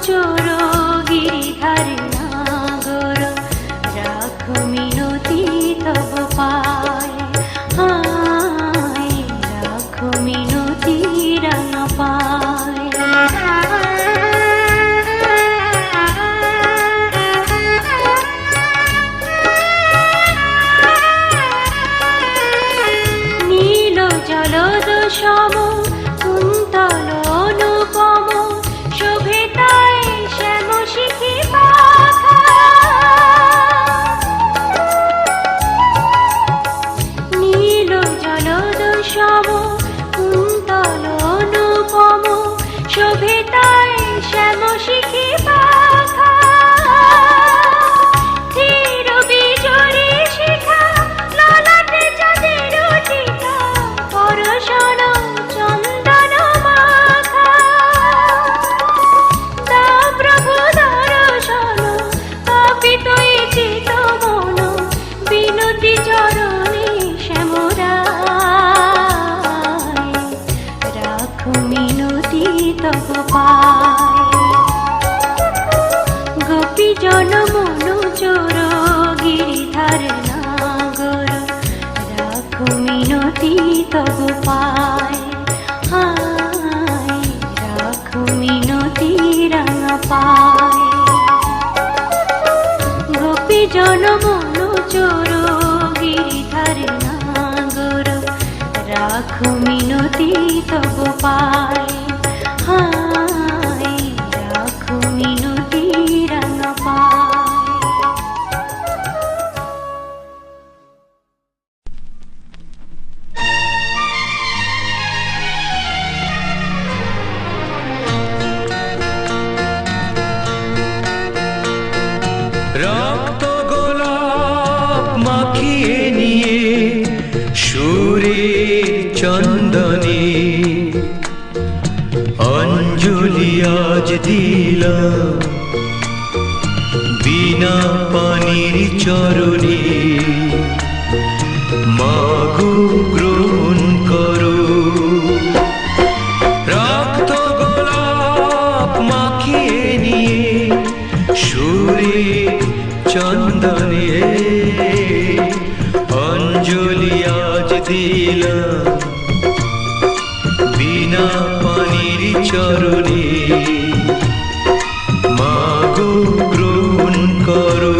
চোর গিরিধারে নাগর, রাখো মিনতি তব পায়, হায় রাখো মিনতি রাঙা পায়। নীল জলদ সম কুন্তল অনুপম, শোভে তাই শ্যাম শিখি পাখা। নীল জলদ সম কুন্তল অনুপম, শোভে তাই শ্যাম শিখি পাখা। ধীর বিজরি শিখা ললাটে চাঁদের টিকা, পরশন চন্দন মাখা। তা প্রভু দর্শন পাপিত এ চিত মন, বিনতি চরণে শ্যামরায়, রাখো মিনতি তব পায়। গোপী জন মন চোর গিরিধার নাগর, রাখো মিনতি তব পায়, হায় রাখো মিনতি রাঙা পায়। গোপী জন মন চোর গিরিধার নাগর, রাখো মিনতি তব পায়, হায় রাখো মিনতি রাঙা পায়। রক্ত গোলাপ মাখিয়ে নিয়ে সুরে চন্দনে অঞ্জলি আজ দিলাম বিনা পানির চরণে। মাগো গ্রহণ করো রক্ত গোলাপ মাখিয়ে নিয়ে সুরে চন্দনে অঞ্জলি আজ দিলাম বিনা পানির চরণে। মাগো গ্রহণ করো।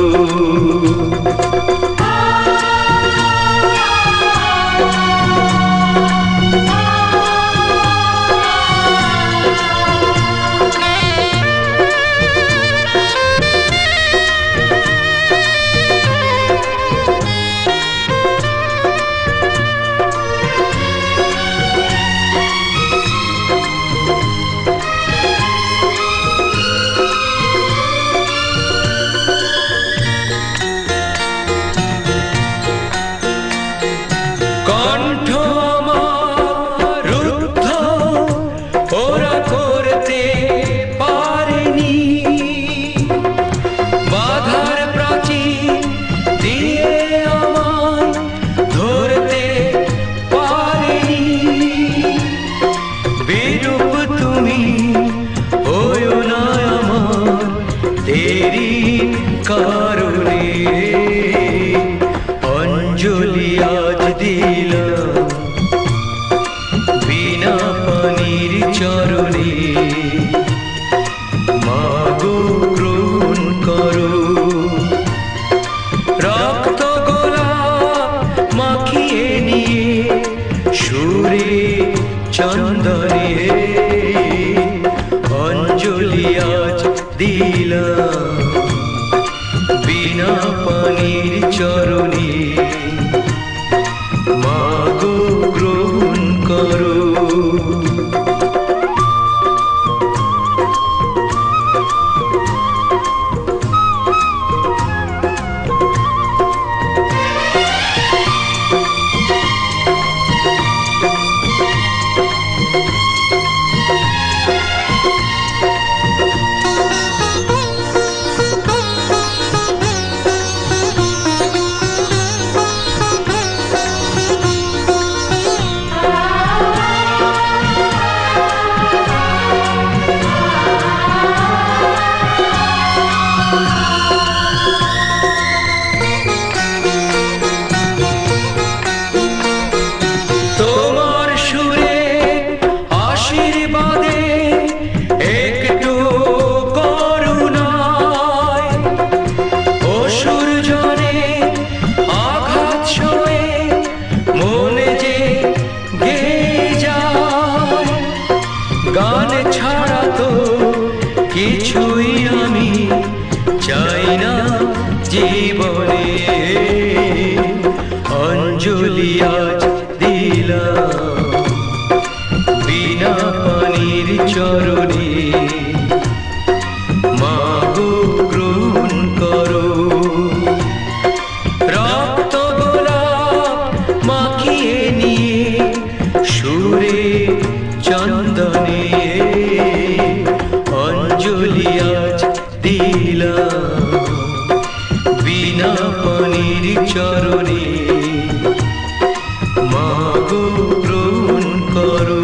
বিপদে একটু করুণায় অসুর জনে আঘাত সয়ে মনে যে গেয়ে যায় গান ছাড়া তো কিছুই আমি চাই না জীবনে অঞ্জলি আজ দিলাম বিনা পানির চরণে মাগো গ্রহণ করো রক্ত গোলাপ মাখিয়ে নিয়ে সুরে চন্দনে অঞ্জলি আজ দিলাম বিনা পানির চরণে মাগো গ্রহণ করো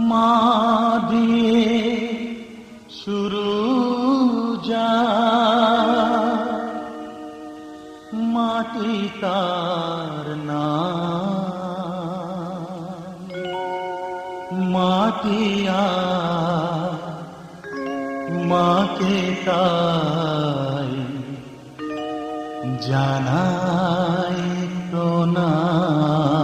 মা দিয়ে শুরু যা মাটি তার নাম মাটিয়া মাকে তাই জানাই প্রণাম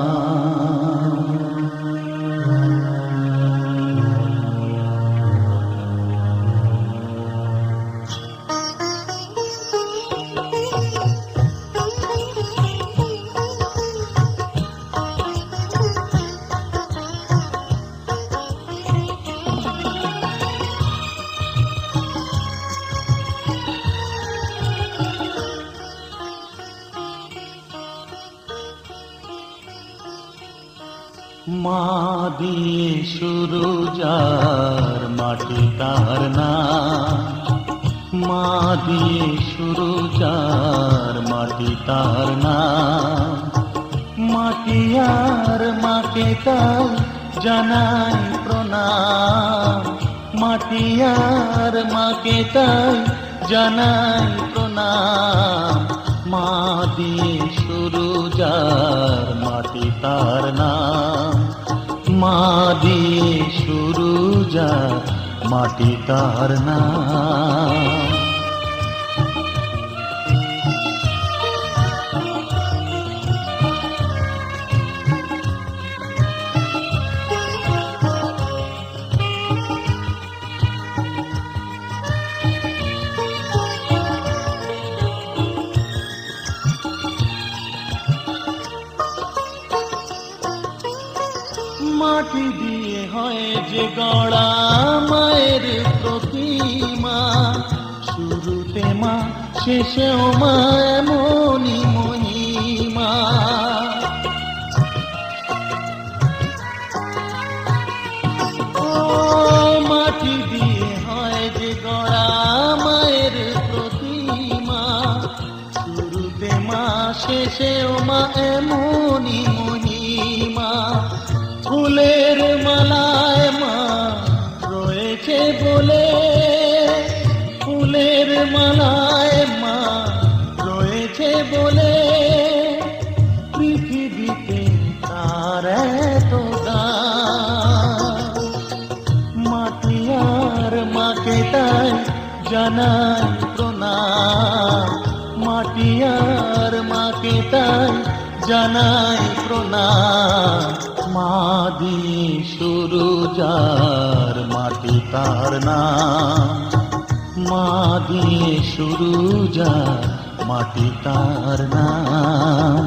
মা দিয়ে শুরু যার মাটি তার নাম মা দিয়ে শুরু যার মাটি তার নাম মাটি আর মাকে তাই জানাই প্রণাম মাটি আর মাকে তাই জানাই প্রণাম মা দিয়ে শুরু যার মাটি তার নাম মা দিয়ে শুরু যার মাটি তার নাম মাটি দিয়ে হয় যে গড়া মায়ের প্রতিমা শুরুতে মা শেষেও মা এমনই মহিমা ও মাটি দিয়ে হয় যে গড়া মায়ের প্রতিমা শুরুতে মা শেষেও মা এমনই মহিমা ফুলের মালায় মা রয়েছে বলে ফুলের মালায় মা রয়েছে বলে পৃথিবীতে তার এত দাম মাটি আর মাকে তাই জানাই প্রণাম মাটি আর মাকে তাই জানাই প্রণাম মা দিয়ে শুরু যার মাটি তার নাম মা দিয়ে শুরু যার মাটি তার নাম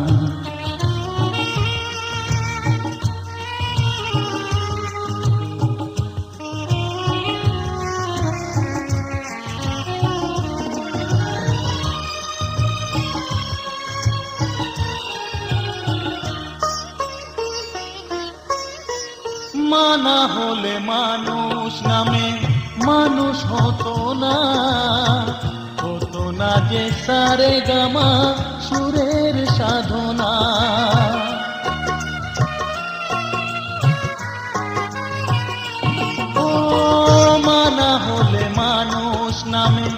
মানা হলে মানুষ মানুষ নামে মানুষ হতো না যে সারে গামা সুরের সাধনা। ও মানা হলে মানুষ নামে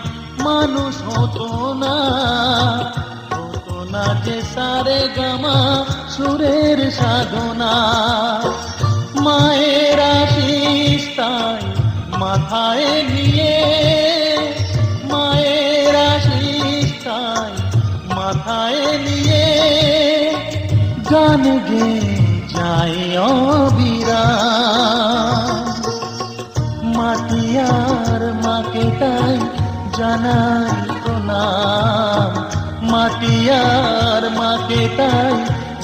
মানুষ হতো না যে সারে গামা সুরের সাধনা। মায়ের আশিস তাই মাথায় নিয়ে, মায়ের আশিস তাই মাথায় নিয়ে গান গে যায় অবিরাম। মাটি আর মাকে তাই জানাই প্রণাম, মাটি আর মাকে তাই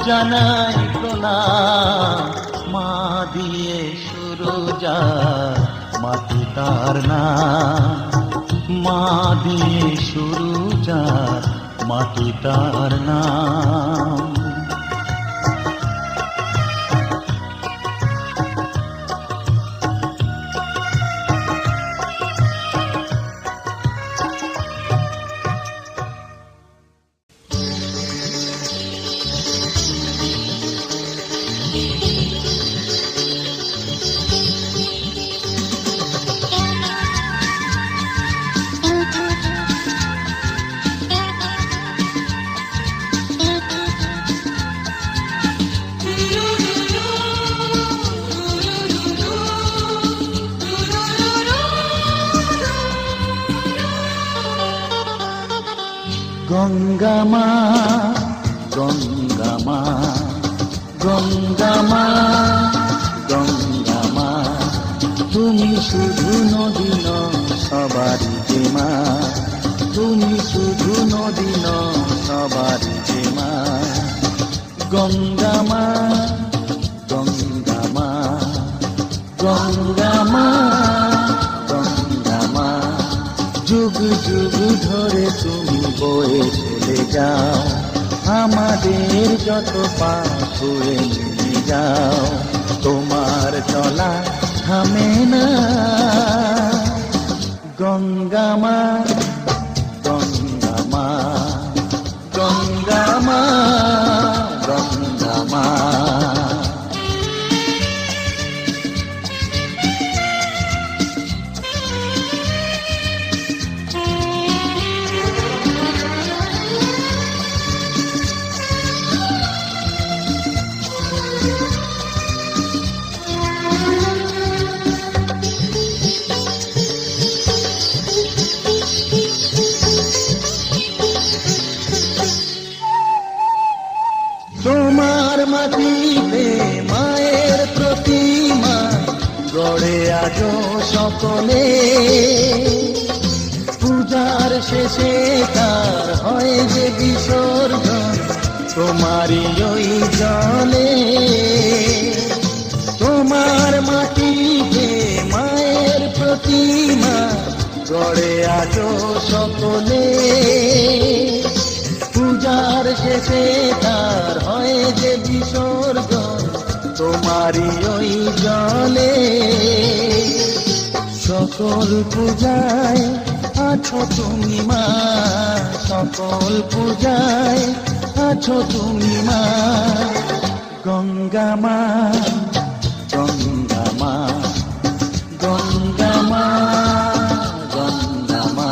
জানাই প্রণাম। মা দিয়ে শুরু যা মাটি তার নাম, মা দিয়ে শুরু যা মাটি তার নাম। গঙ্গা মা, গঙ্গা মা, গঙ্গা মা, গঙ্গা মা, তুমি শুধু নদী নও সবারই যে মা, তুমি শুধু নদী নও সবারই যে মা। গঙ্গা মা, গঙ্গা মা, গঙ্গা মা, গঙ্গা মা, যুগ যুগ ধরে তুমি বয়ে চলে যাও, আমাদের যত পাপ ছুঁয়ে নিয়ে যাও। তোমার চলা থামে না। গঙ্গা মা, গঙ্গা মা, গঙ্গা মা, গঙ্গা মা। তোমার মাটিতে মায়ের প্রতিমা গড়ে আজো সকলে, পূজার শেষে তার হয় যে বিসর্জন তোমারই ওই জলে। তোমার মাটিতে মায়ের প্রতিমা গড়ে আজো সকলে, পূজার শেষে তার হয় যে বিসর্জন তোমারই ওই জলে। সকল পূজায় আছো তুমি মা, সকল পূজায় আছো তুমি মা। গঙ্গা মা, গঙ্গা মা, গঙ্গা মা, গঙ্গা মা।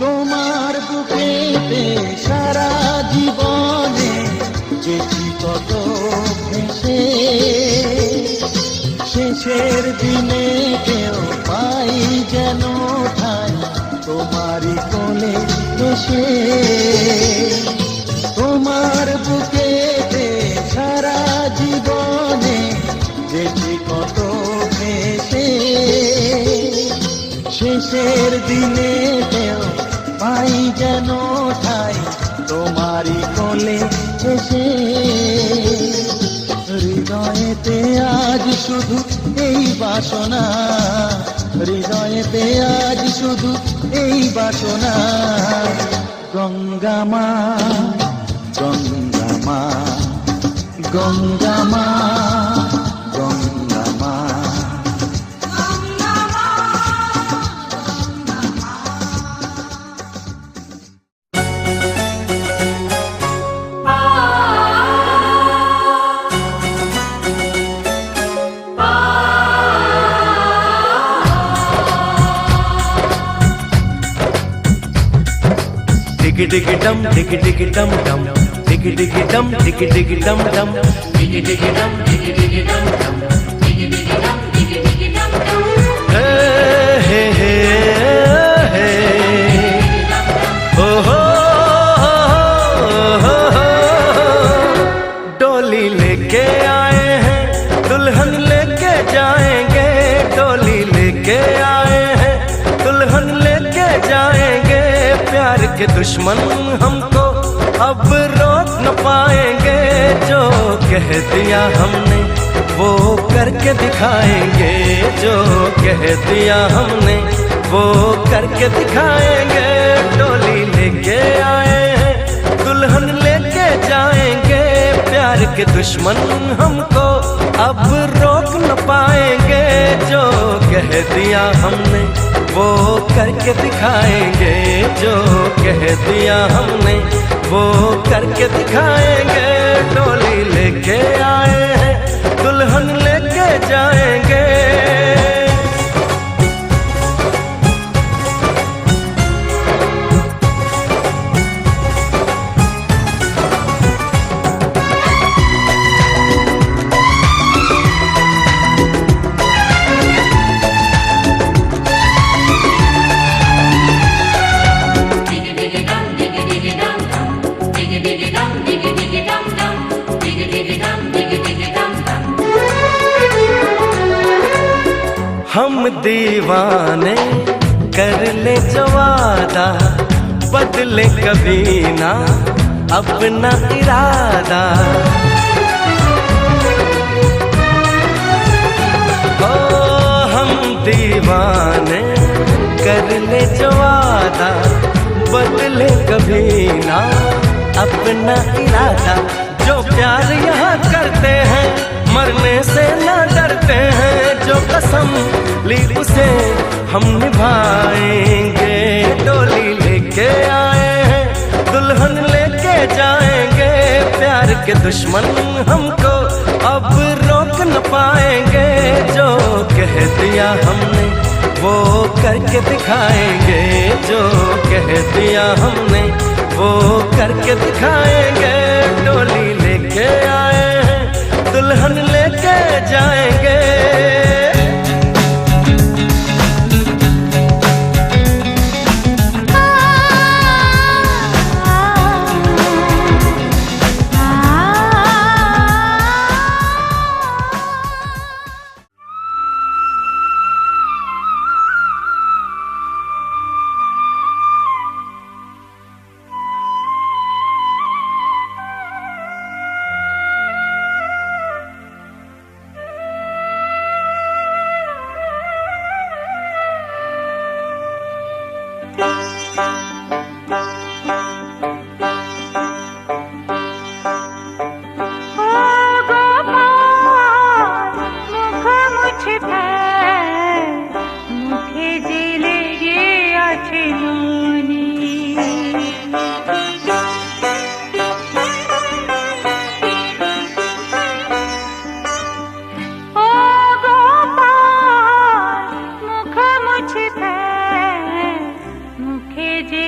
তোমার বুকেতে সারা জীবনে যেটি কত ভেসে, শেষের দিনে কেউ পাই যেন ঠাই তোমারই কোলে বসে। তোমার বুকেতে সারা জীবনে যেটি কত ভেসে, শেষের দিনেতেও পাই যেন ঠাই তোমারই কোলে এসে। হৃদয়েতে আজ শুধু এই বাসনা, হৃদয়েতে আজ শুধু এই বাসনা। গঙ্গা মা, গঙ্গা মা, গঙ্গা মা, গঙ্গা মা। Diggy diggy dum, diggy diggy dum dum, diggy diggy dum, diggy diggy dum dum, diggy diggy dum, diggy diggy dum dum, diggy diggy dum, diggy diggy dum dum. Hey hey hey hey, oh ho ho ho. डोली लेके आए हैं, दुल्हन लेके जाएंगे, डोली लेके आए हैं, दुल्हन लेके जाएंगे। प्यार के दुश्मन हमको अब रोक न पाएंगे, जो कह दिया हमने वो करके दिखाएंगे, जो कह दिया हमने वो करके दिखाएंगे। डोली लेके आए हैं, दुल्हन लेके जाएंगे, प्यार के दुश्मन हमको अब रोक न पाएंगे, जो कह दिया हमने वो करके दिखाएंगे, जो कह दिया हमने वो करके दिखाएंगे। डोली लेके आए हैं, दुल्हन लेके जाएंगे। हम दीवाने कर ले जो वादा, बदले कभी ना अपना इरादा। ओ हम दीवाने कर ले जो वादा, बदले कभी ना अपना इरादा। जो प्यार यहाँ करते हैं मरने से ना डरते हैं, जो कसम ली उसे हम निभाएंगे। डोली लेके आए हैं, दुल्हन लेके जाएंगे, प्यार के दुश्मन हमको अब रोक न पाएंगे, जो कह दिया हमने वो करके दिखाएंगे, जो कह दिया हमने वो करके दिखाएंगे। डोली लेके आए हैं, दुल्हन लेके जाएंगे। मुझे